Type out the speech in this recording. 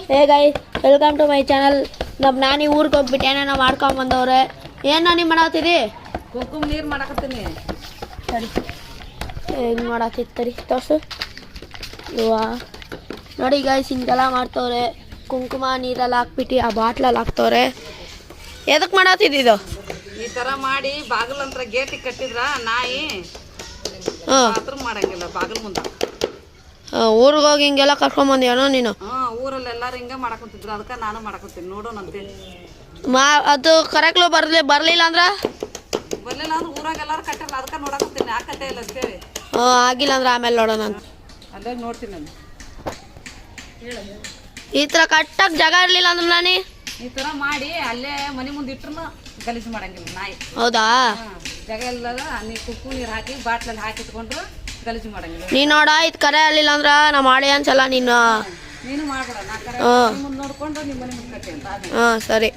Hey guys welcome to my channel. ನಮ್ಮ ನಾನಿ ಊರಿಗೆ ಹೋಗ್ಬಿಟ್ಟು ಏನೇನೋ ಮಾಡ್ಕೊಂಡು ಬಂದವ್ರೆ. ಏನು ನಾನಿ ಮಾಡತ್ತೀರಿ? ಕುಂಕುಮ ನೀರು ಮಾಡಕತ್ತೀನಿ. ಸರಿ ಹೆಂಗೆ ಮಾಡತ್ತಿತ್ತರಿ ತೋರ್ಸು. ಇವಾ ನೋಡಿ ಗೈಸ್ ಹಿಂಗೆಲ್ಲ ಮಾಡ್ತವ್ರೆ. ಕುಂಕುಮ ನೀರಲ್ಲಿ ಹಾಕ್ಬಿಟ್ಟು ಆ ಬಾಟ್ಲಲ್ಲಿ ಹಾಕ್ತವ್ರೆ. ಎದಕ್ಕೆ ಮಾಡತ್ತಿದ್ದು? ಈ ಥರ ಮಾಡಿ ಬಾಗಿಲಂತ್ರ ಗೇಟಿಗೆ ಕಟ್ಟಿದ್ರ ನಾಯಿ ಬಾತ್ರೂಮ್ ಮಾಡಂಗಿಲ್ಲ ಬಾಗಿಲು ಮುಂದೆ. ಊರಿಗೆ ಹೋಗಿ ಹಿಂಗೆಲ್ಲ ಕರ್ಕೊಂಬಂದ್ಯಾನೋ ನೀನು? ಊರಲ್ಲಿ ಎಲ್ಲರೂ ಹಿಂಗೆ ಮಾಡಕೊಂತಿದ್ರು, ಅದಕ್ಕೆ ನಾನು ಮಾಡಕೊತೀನಿ ನೋಡೋಣಂತೆ. ಅದು ಕರೆಕ್ಟ್ಲು ಬರಲಿಲ್ಲ ಅಂದ್ರೆ ಬರ್ಲಿಲ್ಲ ಅಂದ್ರೆ ಊರಾಗ ಎಲ್ಲರೂ ಕಟ್ಟಿರಲ್ಲ, ಅದಕ್ಕೆ ನೋಡಕತ್ತೀನಿ. ಯಾಕಟ್ಟೆ ಇಲ್ಲ ಅಂತೇಳಿ. ಆಗಿಲ್ಲ ಅಂದ್ರೆ ಆಮೇಲೆ ನೋಡೋಣ ಅಂತ ಅಲ್ಲೇ ನೋಡ್ತೀನಿ ನಾನು. ಈ ಥರ ಕಟ್ಟಕ್ಕೆ ಜಾಗ ಇರಲಿಲ್ಲ ಅಂದ್ರೆ ನಾನಿ ಈ ಥರ ಮಾಡಿ ಅಲ್ಲೇ ಮನೆ ಮುಂದೆ ಇಟ್ರು ಗಲೀಜು ಮಾಡಂಗಿಲ್ಲ ನಾಯಿ. ಹೌದಾ? ಜಾಗ ಇಲ್ಲ ನೀರು ಕುಕ್ಕು ನೀರು ಹಾಕಿ ಬಾಟ್ಲಲ್ಲಿ ಹಾಕಿಟ್ಕೊಂಡ್ರು ಗಲೀಜು ಮಾಡಂಗಿಲ್ಲ. ನೀನು ನೋಡ ಇದು ಕರೆ ಆಗಲಿಲ್ಲ ಅಂದ್ರೆ ನಾ ಮಾಡಿ ಅನ್ಸಲ್ಲ ನೀನು. ನೀನು ಮಾಡ್ಬೇಡ, ನಾ ಕರೆ ಮುಂದೆ ನೋಡ್ಕೊಂಡು ನಿಮ್ಮ ಮನೆ ಮುಂದೆ ಕಟ್ಟಿ ಅಂತ. ಹಾಂ ಸರಿ.